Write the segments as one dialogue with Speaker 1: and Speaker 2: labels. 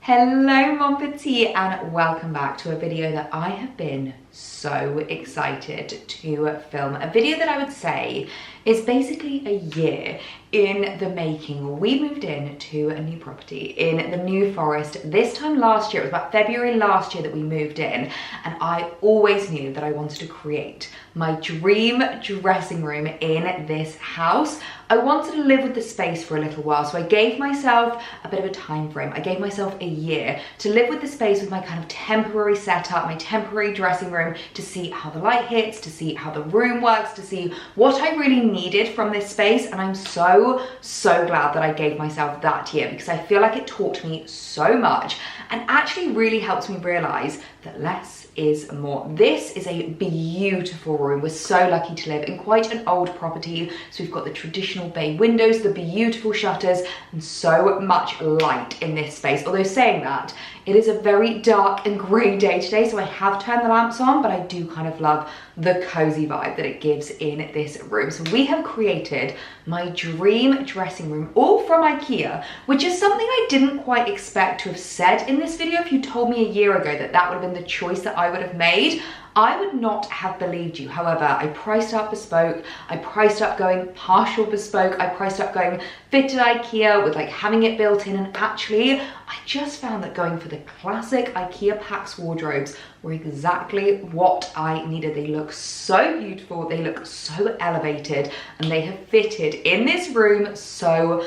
Speaker 1: Hello Mon Petite and welcome back to a video that I have been so excited to film. A video that I would say is basically a year in the making. We moved in to a new property in the New Forest this time last year. It was about February last year that we moved in, and I always knew that I wanted to create my dream dressing room in this house. I wanted to live with the space for a little while, so I gave myself a bit of a time frame. I gave myself a year to live with the space with my kind of temporary setup, my temporary dressing room, to see how the light hits, to see how the room works, to see what I really needed from this space. And I'm so glad that I gave myself that year, because I feel like it taught me so much and actually really helps me realize that less is more. This is a beautiful room. We're so lucky to live in quite an old property, so we've got the traditional bay windows, the beautiful shutters, and so much light in this space. Although saying that, it is a very dark and grey day today, so I have turned the lamps on, but I do kind of love the cozy vibe that it gives in this room. So we have created my dream dressing room, all from IKEA, which is something I didn't quite expect to have said in this video. If you told me a year ago that that would have been the choice that I would have made, I would not have believed you. However, I priced up bespoke, I priced up going partial bespoke, I priced up going fitted IKEA with like having it built in, and actually I just found that going for the classic IKEA PAX wardrobes were exactly what I needed. They look so beautiful, they look so elevated, and they have fitted in this room so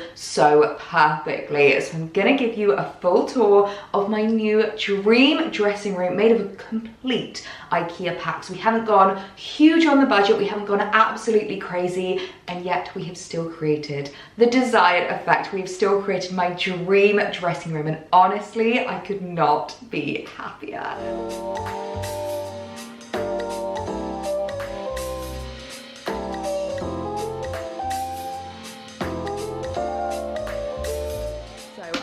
Speaker 1: perfectly. So I'm gonna give you a full tour of my new dream dressing room made of a complete IKEA PAX. We haven't gone huge on the budget, we haven't gone absolutely crazy, and yet we have still created the desired effect. We've still created my dream dressing room, and honestly, I could not be happier.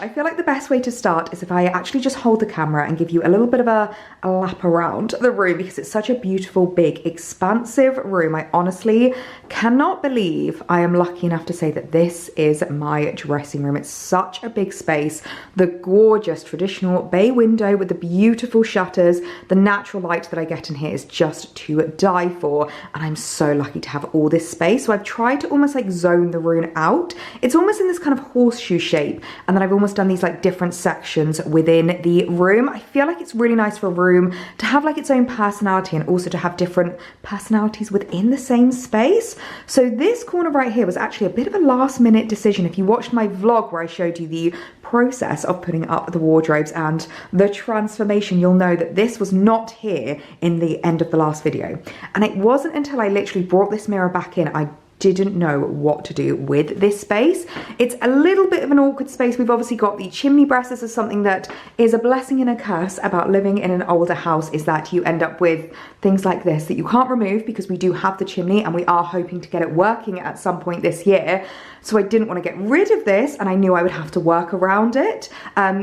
Speaker 1: I feel like the best way to start is if I actually just hold the camera and give you a little bit of a lap around the room, because it's such a beautiful, big, expansive room. I honestly cannot believe I am lucky enough to say that this is my dressing room. It's such a big space. The gorgeous traditional bay window with the beautiful shutters, the natural light that I get in here is just to die for. And I'm so lucky to have all this space. So I've tried to almost like zone the room out. It's almost in this kind of horseshoe shape. And then I've almost done these like different sections within the room. I feel like it's really nice for a room to have like its own personality and also to have different personalities within the same space. So this corner right here was actually a bit of a last minute decision. If you watched my vlog where I showed you the process of putting up the wardrobes and the transformation, you'll know that this was not here in the end of the last video. And it wasn't until I literally brought this mirror back in, I didn't know what to do with this space. It's a little bit of an awkward space. We've obviously got the chimney breast. This is something that is a blessing and a curse about living in an older house, is that you end up with things like this that you can't remove, because we do have the chimney and we are hoping to get it working at some point this year. So I didn't want to get rid of this, and I knew I would have to work around it.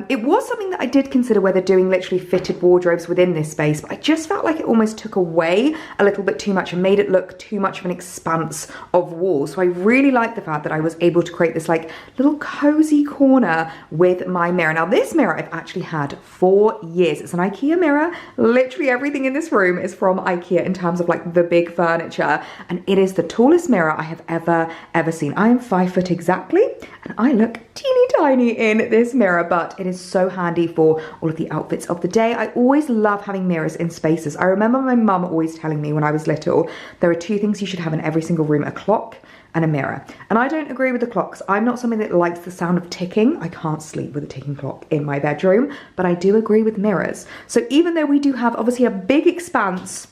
Speaker 1: It was something that I did consider, whether doing literally fitted wardrobes within this space, but I just felt like it almost took away a little bit too much and made it look too much of an expanse of wall. So I really like the fact that I was able to create this like little cozy corner with my mirror. Now this mirror I've actually had for years. It's an IKEA mirror. Literally everything in this room is from IKEA in terms of like the big furniture, and it is the tallest mirror I have ever seen. I am 5 foot exactly, and I look teeny tiny in this mirror, but it is so handy for all of the outfits of the day. I always love having mirrors in spaces. I remember my mum always telling me when I was little, there are 2 things you should have in every single room: a clock and a mirror. And I don't agree with the clocks. I'm not somebody that likes the sound of ticking. I can't sleep with a ticking clock in my bedroom, but I do agree with mirrors. So even though we do have obviously a big expanse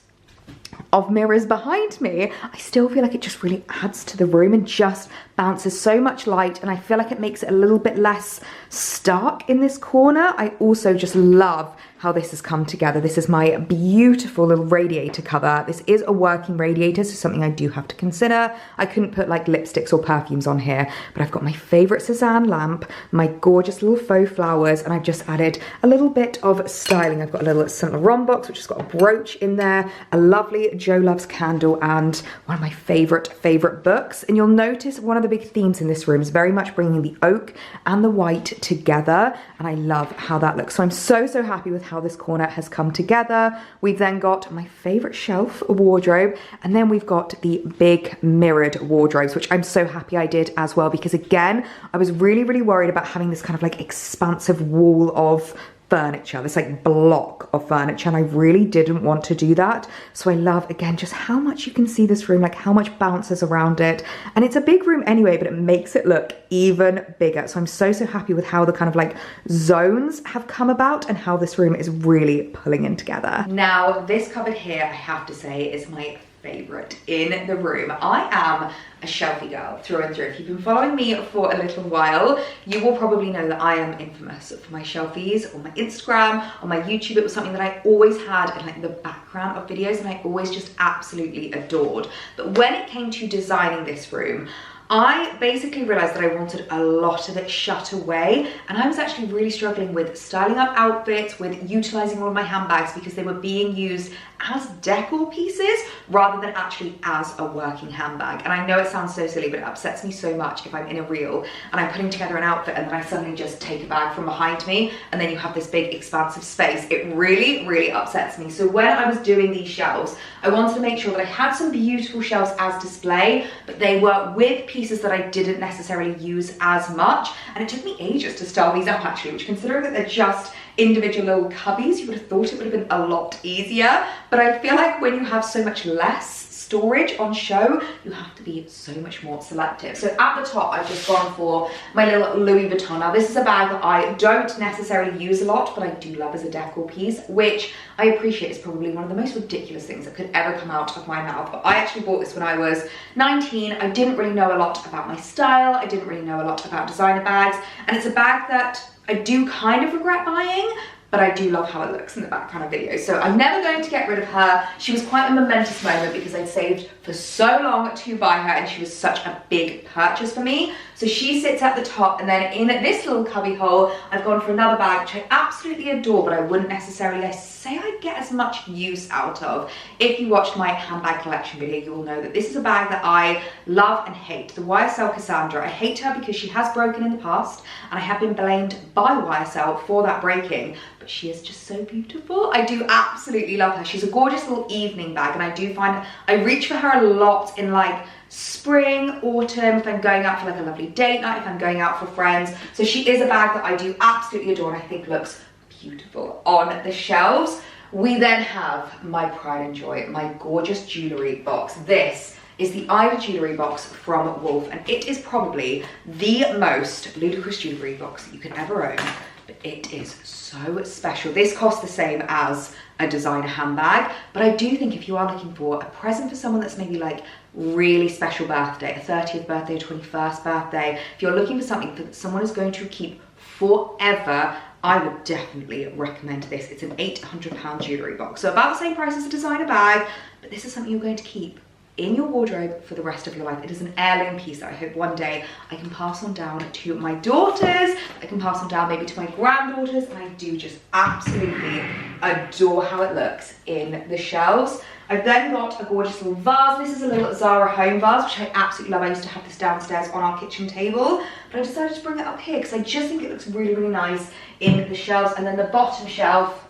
Speaker 1: of mirrors behind me, I still feel like it just really adds to the room and just bounces so much light, and I feel like it makes it a little bit less stark in this corner. I also just love how this has come together. This is my beautiful little radiator cover. This is a working radiator, so something I do have to consider. I couldn't put like lipsticks or perfumes on here, but I've got my favorite Cezanne lamp, my gorgeous little faux flowers, and I've just added a little bit of styling. I've got a little Saint Laurent box, which has got a brooch in there, a lovely lovely Joe Loves Candle and one of my favorite books. And you'll notice one of the big themes in this room is very much bringing the oak and the white together. And I love how that looks. So I'm so happy with how this corner has come together. We've then got my favorite shelf wardrobe. And then we've got the big mirrored wardrobes, which I'm so happy I did as well, because again, I was really worried about having this kind of like expansive wall of furniture, this like block of furniture, and I really didn't want to do that. So I love, again, just how much you can see this room, like how much bounces around it. And it's a big room anyway, but it makes it look even bigger. So I'm so happy with how the kind of like zones have come about and how this room is really pulling in together. Now, this cupboard here, I have to say, is my favorite in the room. I am a shelfie girl through and through. If you've been following me for a little while, you will probably know that I am infamous for my shelfies on my Instagram, on my YouTube. It was something that I always had in like the background of videos and I always just absolutely adored. But when it came to designing this room, I basically realized that I wanted a lot of it shut away, and I was actually really struggling with styling up outfits, with utilizing all of my handbags because they were being used as decor pieces rather than actually as a working handbag. And I know it sounds so silly, but it upsets me so much if I'm in a reel and I'm putting together an outfit and then I suddenly just take a bag from behind me and then you have this big expansive space. It really upsets me. So when I was doing these shelves, I wanted to make sure that I had some beautiful shelves as display, but they were with pieces that I didn't necessarily use as much. And it took me ages to style these up actually, which, considering that they're just individual little cubbies, you would have thought it would have been a lot easier. But I feel like when you have so much less storage on show, you have to be so much more selective. So at the top, I've just gone for my little Louis Vuitton. Now, this is a bag that I don't necessarily use a lot, but I do love as a decor piece, which I appreciate is probably one of the most ridiculous things that could ever come out of my mouth. But I actually bought this when I was 19. I didn't really know a lot about my style. I didn't really know a lot about designer bags. And it's a bag that I do kind of regret buying, but I do love how it looks in the background of videos. So I'm never going to get rid of her. She was quite a momentous moment because I'd saved for so long to buy her and she was such a big purchase for me. So she sits at the top, and then in this little cubby hole, I've gone for another bag, which I absolutely adore, but I wouldn't necessarily say I'd get as much use out of. If you watched my handbag collection video, you will know that this is a bag that I love and hate. The YSL Cassandra. I hate her because she has broken in the past, and I have been blamed by YSL for that breaking, but she is just so beautiful. I do absolutely love her. She's a gorgeous little evening bag, and I do find that I reach for her a lot in like spring, autumn, if I'm going out for like a lovely date night, if I'm going out for friends. So she is a bag that I do absolutely adore and I think looks beautiful on the shelves. We then have my pride and joy, my gorgeous jewellery box. This is the Ivy jewellery box from Wolf, and it is probably the most ludicrous jewellery box that you could ever own, but it is so special. This costs the same as a designer handbag, but I do think if you are looking for a present for someone that's maybe like really special birthday, a 30th birthday, a 21st birthday, if you're looking for something that someone is going to keep forever, I would definitely recommend this. It's an £800 jewellery box, so about the same price as a designer bag, but this is something you're going to keep in your wardrobe for the rest of your life. It is an heirloom piece that I hope one day I can pass on down to my daughters, I can pass on down maybe to my granddaughters, and I do just absolutely adore how it looks in the shelves. I've then got a gorgeous little vase. This is a little Zara home vase, which I absolutely love. I used to have this downstairs on our kitchen table, but I decided to bring it up here because I just think it looks really nice in the shelves. And then the bottom shelf,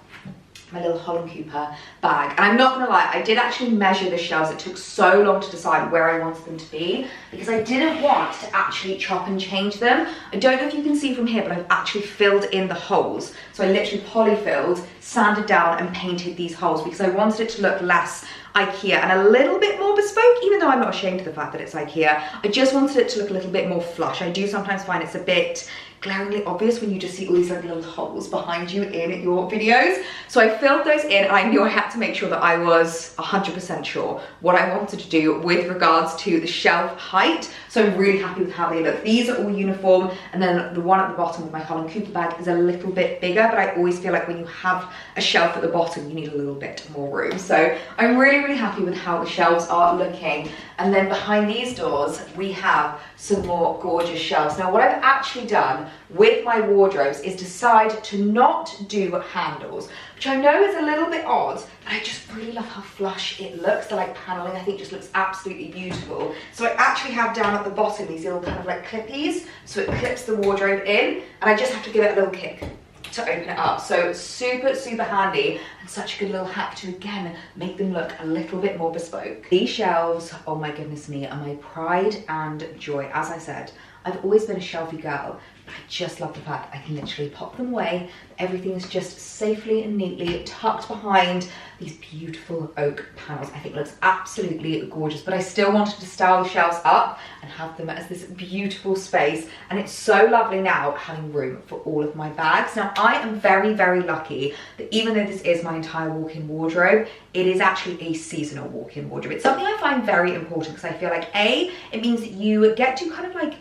Speaker 1: my little Holland Cooper bag. And I'm not gonna lie, I did actually measure the shelves. It took so long to decide where I wanted them to be because I didn't want to actually chop and change them. I don't know if you can see from here, but I've actually filled in the holes. So I literally polyfilled, sanded down and painted these holes because I wanted it to look less IKEA and a little bit more bespoke, even though I'm not ashamed of the fact that it's IKEA. I just wanted it to look a little bit more flush. I do sometimes find it's a bit glaringly obvious when you just see all these like little holes behind you in your videos. So I filled those in, and I knew I had to make sure that I was 100% sure what I wanted to do with regards to the shelf height. So I'm really happy with how they look. These are all uniform, and then the one at the bottom with my Holland Cooper bag is a little bit bigger, but I always feel like when you have a shelf at the bottom, you need a little bit more room. So I'm really happy with how the shelves are looking. And then behind these doors, we have some more gorgeous shelves. Now what I've actually done with my wardrobes is decide to not do handles, which I know is a little bit odd, but I just really love how flush it looks. The like paneling I think just looks absolutely beautiful. So I actually have down at the bottom these little kind of like clippies, so it clips the wardrobe in, and I just have to give it a little kick to open it up. So super, super handy and such a good little hack to, again, make them look a little bit more bespoke. These shelves, oh my goodness me, are my pride and joy. As I said, I've always been a shelfie girl, but I just love the fact I can literally pop them away. Everything is just safely and neatly tucked behind these beautiful oak panels. I think it looks absolutely gorgeous, but I still wanted to style the shelves up and have them as this beautiful space. And it's so lovely now having room for all of my bags. Now I am very, very lucky that even though this is my entire walk-in wardrobe, it is actually a seasonal walk-in wardrobe. It's something I find very important because I feel like A, it means that you get to kind of like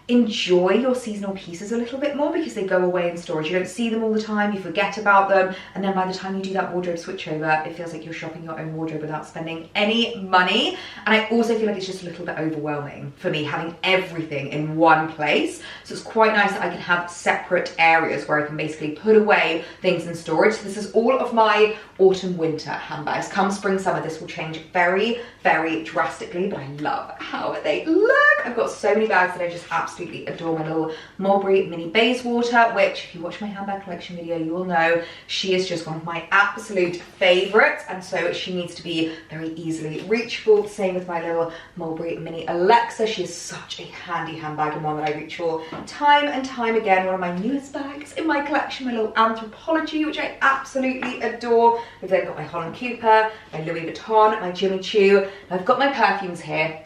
Speaker 1: enjoy your seasonal pieces a little bit more because they go away in storage. You don't see them all the time, you forget about them, and then by the time you do that wardrobe switchover, it feels like you're shopping your own wardrobe without spending any money. And I also feel like it's just a little bit overwhelming for me having everything in one place. So it's quite nice that I can have separate areas where I can basically put away things in storage. So this is all of my autumn winter handbags. Come spring summer this will change very, very drastically, but I love how they look. I've got so many bags that I just absolutely adore. My little Mulberry mini Bayswater, which if you watch my handbag collection video you will know she is just one of my absolute favorites, and so she needs to be very easily reachable. Same with my little Mulberry mini Alexa. She is such a handy handbag and one that I reach for time and time again. One of my newest bags in my collection, my little Anthropology, which I absolutely adore. We've then got my Holland Cooper, my Louis Vuitton, my Jimmy Choo. I've got my perfumes here.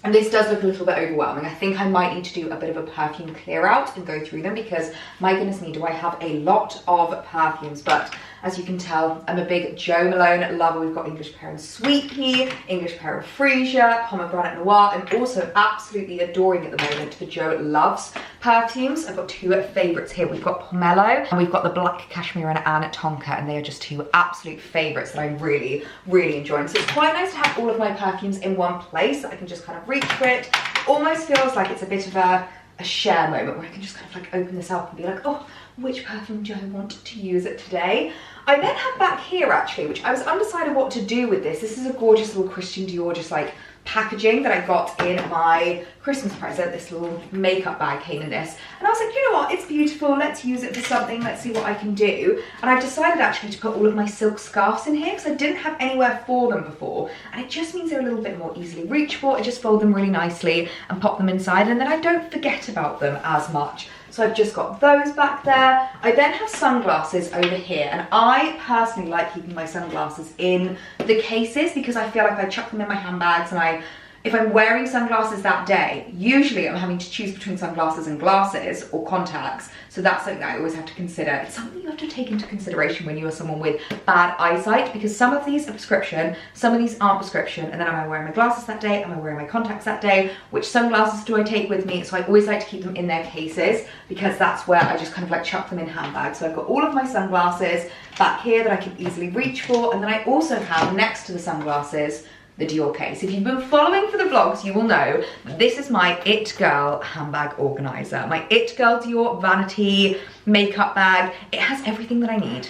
Speaker 1: And this does look a little bit overwhelming. I think I might need to do a bit of a perfume clear out and go through them because my goodness me, do I have a lot of perfumes. But as you can tell, I'm a big Jo Malone lover. We've got English Pear and Sweet Pea, English Pear and Freesia, Pomegranate Noir, and also absolutely adoring at the moment the Jo Loves perfumes. I've got two favourites here. We've got Pomelo and we've got the Black Cashmere and Anne Tonka, and they are just two absolute favourites that I'm really, really enjoying. So it's quite nice to have all of my perfumes in one place that I can just kind of reach for it. Almost feels like it's a bit of a share moment where I can just kind of like open this up and be like, oh, which perfume do I want to use it today? I then have back here actually, which I was undecided what to do with this. This is a gorgeous little Christian Dior just like packaging that I got in my Christmas present. This little makeup bag came in this, and I was like, you know what, it's beautiful, let's use it for something, let's see what I can do. And I've decided actually to put all of my silk scarves in here because I didn't have anywhere for them before, and it just means they're a little bit more easily reachable. I just fold them really nicely and pop them inside, and then I don't forget about them as much. So I've just got those back there. I then have sunglasses over here, and I personally like keeping my sunglasses in the cases because I feel like I chuck them in my handbags, and if I'm wearing sunglasses that day, usually I'm having to choose between sunglasses and glasses or contacts. So that's something that I always have to consider. It's something you have to take into consideration when you are someone with bad eyesight, because some of these are prescription, some of these aren't prescription, and then am I wearing my glasses that day? Am I wearing my contacts that day? Which sunglasses do I take with me? So I always like to keep them in their cases because that's where I just kind of like chuck them in handbags. So I've got all of my sunglasses back here that I can easily reach for, and then I also have next to the sunglasses the Dior case. If you've been following for the vlogs, you will know this is my It Girl handbag organizer. My It Girl Dior vanity makeup bag. It has everything that I need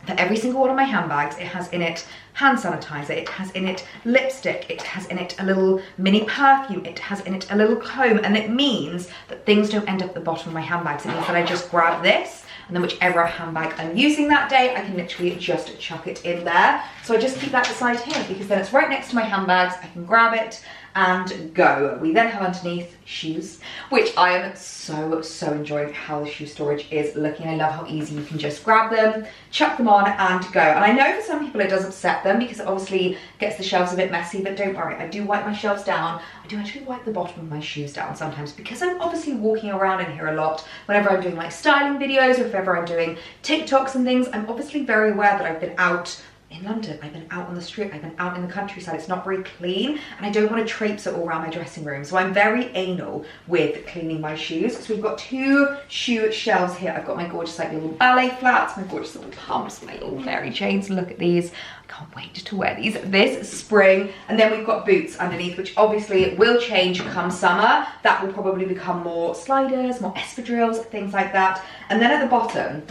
Speaker 1: for every single one of my handbags. It has in it hand sanitizer, it has in it lipstick, it has in it a little mini perfume, it has in it a little comb, and it means that things don't end up at the bottom of my handbags. It means that I just grab this, and then whichever handbag I'm using that day, I can literally just chuck it in there. So I just keep that beside here because then it's right next to my handbags. I can grab it and go. We then have underneath shoes, which I am so enjoying how the shoe storage is looking. I love how easy you can just grab them, chuck them on and go. And I know for some people it does upset them because it obviously gets the shelves a bit messy, but don't worry, I do wipe my shelves down. I do actually wipe the bottom of my shoes down sometimes because I'm obviously walking around in here a lot. Whenever I'm doing like styling videos or if ever I'm doing TikToks and things, I'm obviously very aware that I've been out in London, I've been out on the street, I've been out in the countryside, it's not very clean, and I don't want to traipse it all around my dressing room. So I'm very anal with cleaning my shoes. So we've got 2 shoe shelves here. I've got my gorgeous like little ballet flats, my gorgeous little pumps, my little Mary Janes. Look at these. I can't wait to wear these this spring. And then we've got boots underneath, which obviously will change come summer. That will probably become more sliders, more espadrilles, things like that. And then at the bottom,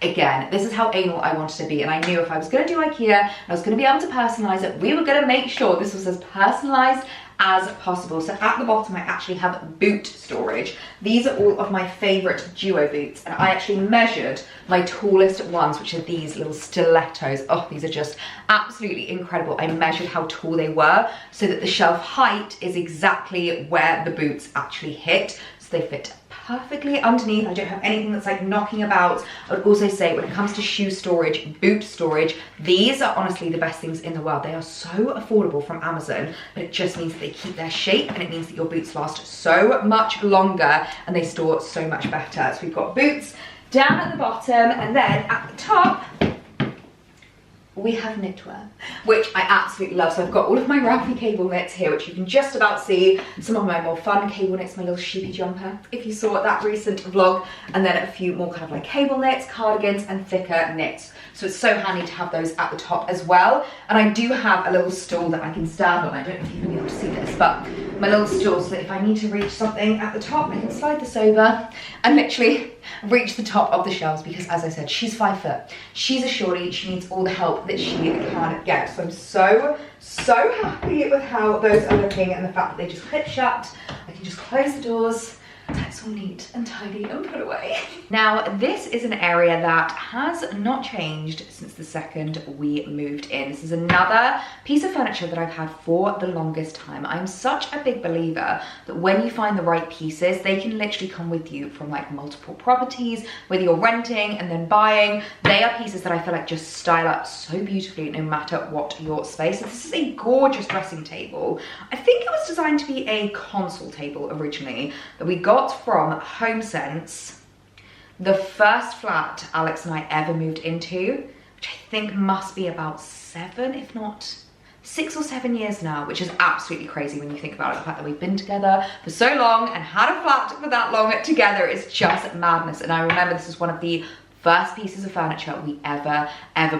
Speaker 1: again, this is how anal I wanted to be, and I knew if I was going to do IKEA and I was going to be able to personalise it, we were going to make sure this was as personalised as possible. So at the bottom I actually have boot storage. These are all of my favourite duo boots, and I actually measured my tallest ones, which are these little stilettos. Oh, these are just absolutely incredible. I measured how tall they were so that the shelf height is exactly where the boots actually hit, so they fit perfectly underneath. I don't have anything that's like knocking about. I would also say when it comes to shoe storage, boot storage, these are honestly the best things in the world. They are so affordable from Amazon, but it just means that they keep their shape, and it means that your boots last so much longer and they store so much better. So we've got boots down at the bottom, and then at the top we have knitwear, which I absolutely love. So I've got all of my Ralphie cable knits here, which you can just about see. Some of my more fun cable knits, my little sheepy jumper, if you saw that recent vlog, and then a few more kind of like cable knits, cardigans, and thicker knits. So it's so handy to have those at the top as well. And I do have a little stool that I can stand on. I don't know if you're gonna be able to see this, but my little stool, so that if I need to reach something at the top, I can slide this over and literally reach the top of the shelves, because as I said, she's 5 foot. She's a shorty, she needs all the help that she can get. So I'm so happy with how those are looking, and the fact that they just clip shut. I can just close the doors. That's all neat and tidy and put away. Now, this is an area that has not changed since the second we moved in. This is another piece of furniture that I've had for the longest time. I'm such a big believer that when you find the right pieces, they can literally come with you from like multiple properties, whether you're renting and then buying. They are pieces that I feel like just style up so beautifully no matter what your space. So this is a gorgeous dressing table. I think it was designed to be a console table originally, that we got from HomeSense, the first flat Alex and I ever moved into, which I think must be about 7, if not 6 or 7 years now, which is absolutely crazy when you think about it. The fact that we've been together for so long and had a flat for that long together is just madness. And I remember this is one of the first pieces of furniture we ever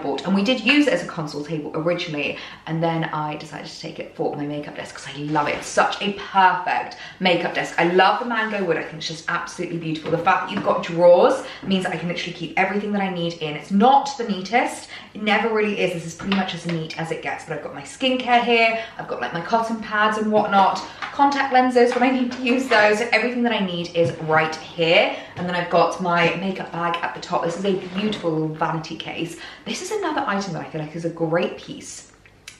Speaker 1: bought, and we did use it as a console table originally, and then I decided to take it for my makeup desk because I love it. It's such a perfect makeup desk. I love the mango wood. I think it's just absolutely beautiful. The fact that you've got drawers means that I can literally keep everything that I need in. It's not the neatest, it never really is. This is pretty much as neat as it gets, but I've got my skincare here, I've got like my cotton pads and whatnot, contact lenses when I need to use those, so everything that I need is right here. And then I've got my makeup bag at the top. This is a beautiful little vanity case. This is another item that I feel like is a great piece.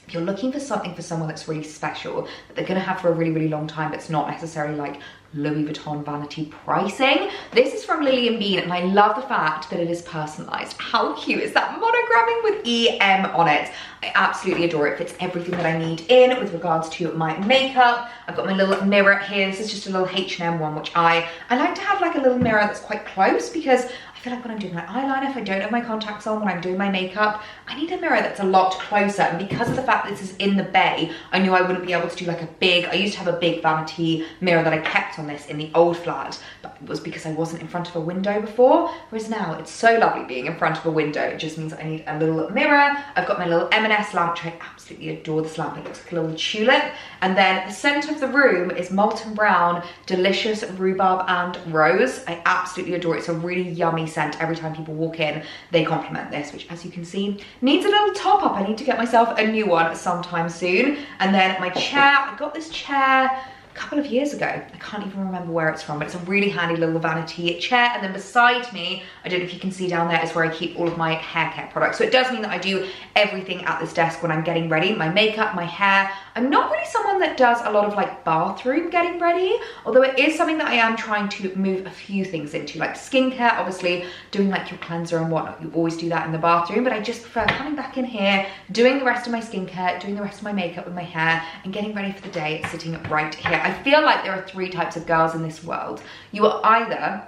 Speaker 1: If you're looking for something for someone that's really special, that they're gonna have for a really long time, but it's not necessarily like Louis Vuitton vanity pricing. This is from Lily & Bean, and I love the fact that it is personalized. How cute is that monogramming with EM on it? I absolutely adore it. It fits everything that I need in with regards to my makeup. I've got my little mirror here. This is just a little H&M one, which I like to have like a little mirror that's quite close, because I feel like when I'm doing my eyeliner, if I don't have my contacts on when I'm doing my makeup, I need a mirror that's a lot closer. And because of the fact that this is in the bay, I knew I wouldn't be able to do like a big, I used to have a big vanity mirror that I kept on this in the old flat, but it was because I wasn't in front of a window before, whereas now it's so lovely being in front of a window. It just means I need a little mirror. I've got my little M&S lamp, which I absolutely adore this lamp. It looks like a little tulip. And then the center of the room is molten brown, delicious rhubarb and rose. I absolutely adore it. It's a really yummy scent. Every time people walk in, they compliment this, which as you can see, needs a little top up. I need to get myself a new one sometime soon. And then my chair, I got this chair a couple of years ago. I can't even remember where it's from, but it's a really handy little vanity chair. And then beside me, I don't know if you can see down there, is where I keep all of my hair care products. So it does mean that I do everything at this desk when I'm getting ready, my makeup, my hair. I'm not really someone that does a lot of like bathroom getting ready, although it is something that I am trying to move a few things into, like skincare, obviously doing like your cleanser and whatnot. You always do that in the bathroom, but I just prefer coming back in here, doing the rest of my skincare, doing the rest of my makeup with my hair, and getting ready for the day sitting right here. I feel like there are 3 types of girls in this world. You are either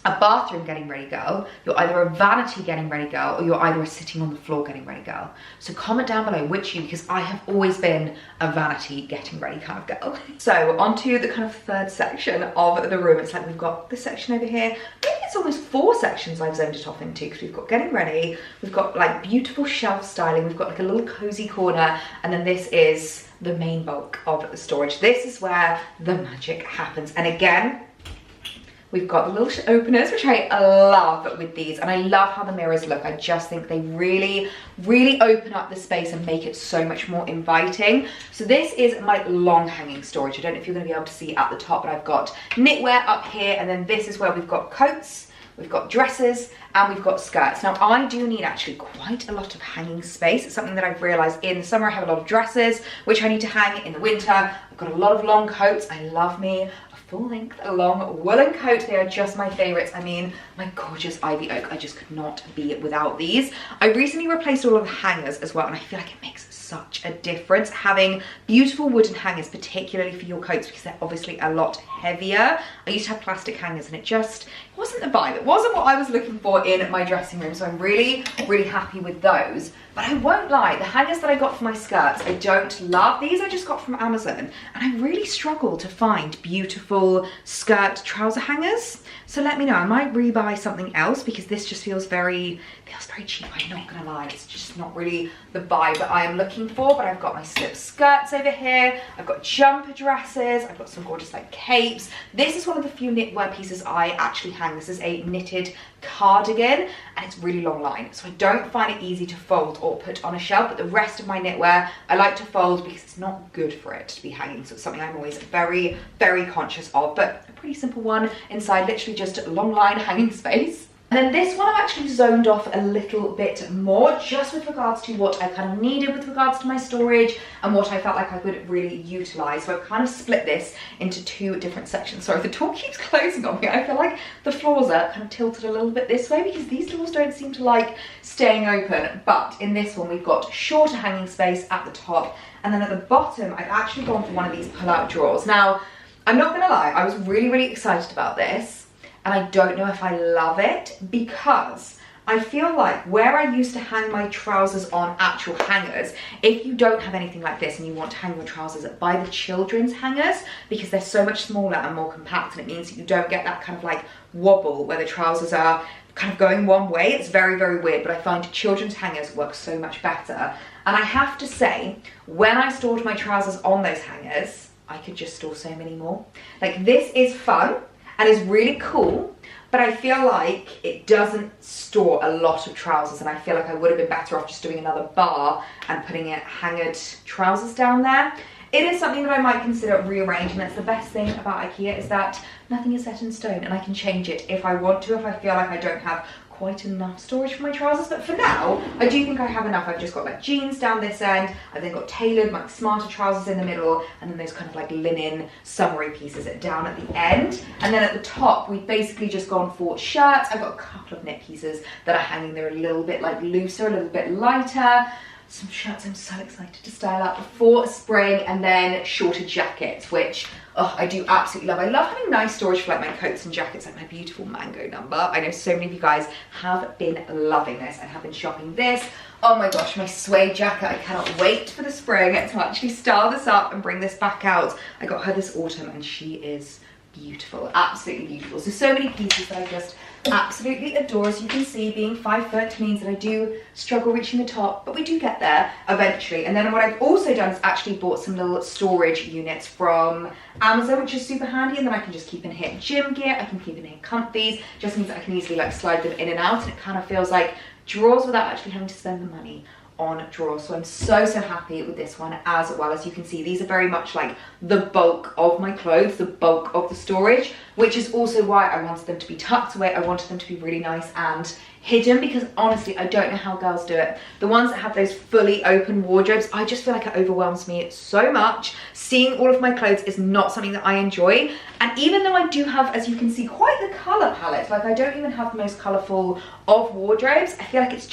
Speaker 1: a bathroom getting ready girl, you're either a vanity getting ready girl, or you're either a sitting on the floor getting ready girl. So comment down below which you, because I have always been a vanity getting ready kind of girl. So onto the kind of third section of the room. It's like we've got this section over here. Maybe it's almost 4 sections I've zoned it off into, because we've got getting ready, we've got like beautiful shelf styling, we've got like a little cozy corner, and then this is the main bulk of the storage. This is where the magic happens. And again, we've got the little openers, which I love with these, and I love how the mirrors look. I just think they really, really open up the space and make it so much more inviting. So this is my long hanging storage. I don't know if you're gonna be able to see at the top, but I've got knitwear up here, and then this is where we've got coats, we've got dresses, and we've got skirts. Now I do need actually quite a lot of hanging space. It's something that I've realized in the summer. I have a lot of dresses, which I need to hang. In the winter, I've got a lot of long coats. I love me full-length long woolen coat. They are just my favorites. I mean, my gorgeous ivy oak, I just could not be without these. I recently replaced all of the hangers as well, and I feel like it makes such a difference having beautiful wooden hangers, particularly for your coats, because they're obviously a lot heavier. I used to have plastic hangers, and it wasn't the vibe. It wasn't what I was looking for in my dressing room, so I'm really, really happy with those. But I won't lie, the hangers that I got for my skirts, I don't love. These I just got from Amazon, and I really struggle to find beautiful skirt trouser hangers. So let me know, I might rebuy something else, because this just feels very cheap, I'm not gonna lie. It's just not really the vibe that I am looking for. But I've got my slip skirts over here, I've got jumper dresses, I've got some gorgeous like capes. This is one of the few knitwear pieces I actually hang. This is a knitted cardigan, and it's really long line, so I don't find it easy to fold or put on a shelf. But the rest of my knitwear I like to fold, because it's not good for it to be hanging, so it's something I'm always very, very conscious of. But a pretty simple one inside, literally just long line hanging space. And then this one I've actually zoned off a little bit more, just with regards to what I kind of needed with regards to my storage and what I felt like I could really utilize. So I've kind of split this into 2 different sections. Sorry, the door keeps closing on me. I feel like the floors are kind of tilted a little bit this way, because these doors don't seem to like staying open. But in this one, we've got shorter hanging space at the top, and then at the bottom, I've actually gone for one of these pull-out drawers. Now, I'm not gonna lie, I was really, really excited about this. And I don't know if I love it, because I feel like where I used to hang my trousers on actual hangers, if you don't have anything like this and you want to hang your trousers, buy the children's hangers, because they're so much smaller and more compact, and it means that you don't get that kind of like wobble where the trousers are kind of going one way. It's very, very weird, but I find children's hangers work so much better. And I have to say, when I stored my trousers on those hangers, I could just store so many more. Like, this is fun and is really cool, but I feel like it doesn't store a lot of trousers, and I feel like I would have been better off just doing another bar and putting it hangered trousers down there. It is something that I might consider rearranging. That's the best thing about IKEA, is that nothing is set in stone, and I can change it if I want to, if I feel like I don't have quite enough storage for my trousers. But for now, I do think I have enough. I've just got like jeans down this end, I've then got tailored, like smarter trousers in the middle, and then those kind of like linen summery pieces down at the end. And then at the top, we've basically just gone for shirts. I've got a couple of knit pieces that are hanging there a little bit like looser, a little bit lighter. Some shirts I'm so excited to style up for spring, and then shorter jackets, which I do absolutely love. I love having nice storage for like my coats and jackets, like my beautiful mango number. I know so many of you guys have been loving this and have been shopping this. Oh my gosh, my suede jacket. I cannot wait for the spring to actually style this up and bring this back out. I got her this autumn, and she is beautiful, absolutely beautiful. So many pieces that I just absolutely adore. As you can see, being 5 foot means that I do struggle reaching the top, but we do get there eventually. And then what I've also done is actually bought some little storage units from Amazon, which is super handy, and then I can just keep in here gym gear, I can keep in here comfies. Just means that I can easily like slide them in and out, and it kind of feels like drawers without actually having to spend the money on drawers. So I'm so happy with this one as well. As you can see, these are very much like the bulk of my clothes, the bulk of the storage, which is also why I wanted them to be tucked away. I wanted them to be really nice and hidden, because honestly, I don't know how girls do it. The ones that have those fully open wardrobes, I just feel like it overwhelms me so much. Seeing all of my clothes is not something that I enjoy. And even though I do have, as you can see, quite the color palette, like I don't even have the most colorful of wardrobes, I feel like it's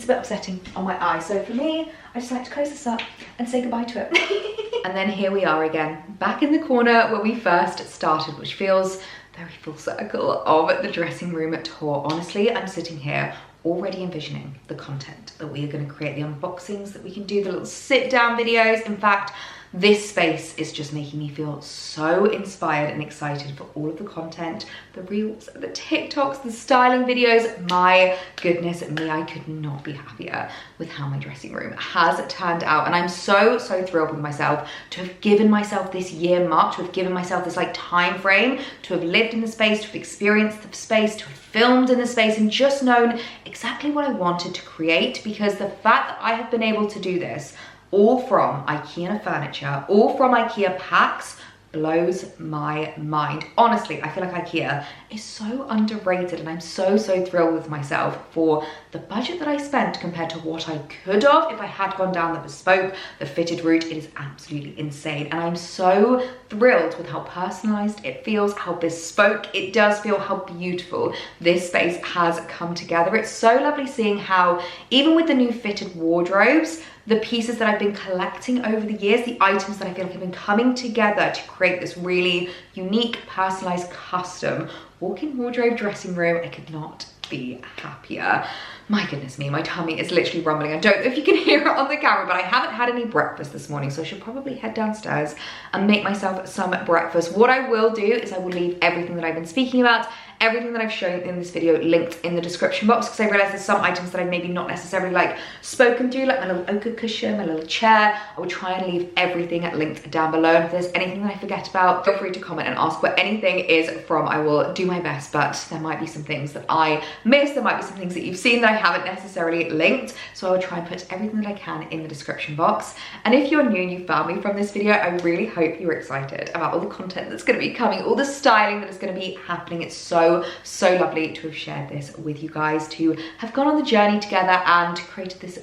Speaker 1: a bit upsetting on my eye. So for me, I just like to close this up and say goodbye to it. And then here we are again, back in the corner where we first started, which feels very full circle of the dressing room tour. Honestly, I'm sitting here already envisioning the content that we are going to create, the unboxings that we can do, the little sit down videos. In fact, this space is just making me feel so inspired and excited for all of the content, the reels, the TikToks, the styling videos. My goodness me, I could not be happier with how my dressing room has turned out. And I'm so thrilled with myself to have given myself this year mark, to have given myself this like time frame, to have lived in the space, to have experienced the space, to have filmed in the space, and just known exactly what I wanted to create. Because the fact that I have been able to do this all from IKEA furniture, all from IKEA PAX, blows my mind. Honestly, I feel like IKEA is so underrated, and I'm so thrilled with myself for the budget that I spent compared to what I could have if I had gone down the bespoke, the fitted route. It is absolutely insane, and I'm so thrilled with how personalized it feels, how bespoke it does feel, how beautiful this space has come together. It's so lovely seeing how, even with the new fitted wardrobes, the pieces that I've been collecting over the years, the items that I feel like have been coming together to create this really unique, personalized, custom walk-in wardrobe dressing room. I could not be happier. My goodness me, my tummy is literally rumbling. I don't know if you can hear it on the camera, but I haven't had any breakfast this morning, so I should probably head downstairs and make myself some breakfast. What I will do is I will leave everything that I've been speaking about, everything that I've shown in this video, linked in the description box, because I realized there's some items that I've maybe not necessarily like spoken through, like my little ochre cushion, my little chair. I will try and leave everything linked down below. And if there's anything that I forget about, feel free to comment and ask where anything is from. I will do my best, but there might be some things that I missed. There might be some things that you've seen that I haven't necessarily linked. So I will try and put everything that I can in the description box. And if you're new and you found me from this video, I really hope you're excited about all the content that's going to be coming, all the styling that is going to be happening. It's so lovely to have shared this with you guys, to have gone on the journey together and created this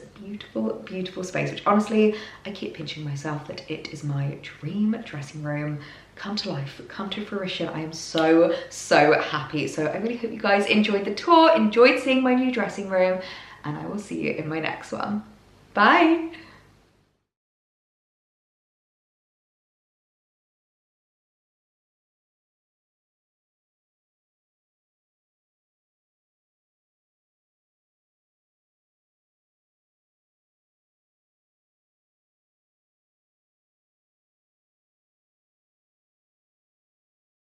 Speaker 1: beautiful space, which honestly, I keep pinching myself that it is my dream dressing room come to life, come to fruition. I am so happy. So I really hope you guys enjoyed the tour, enjoyed seeing my new dressing room, and I will see you in my next one. Bye.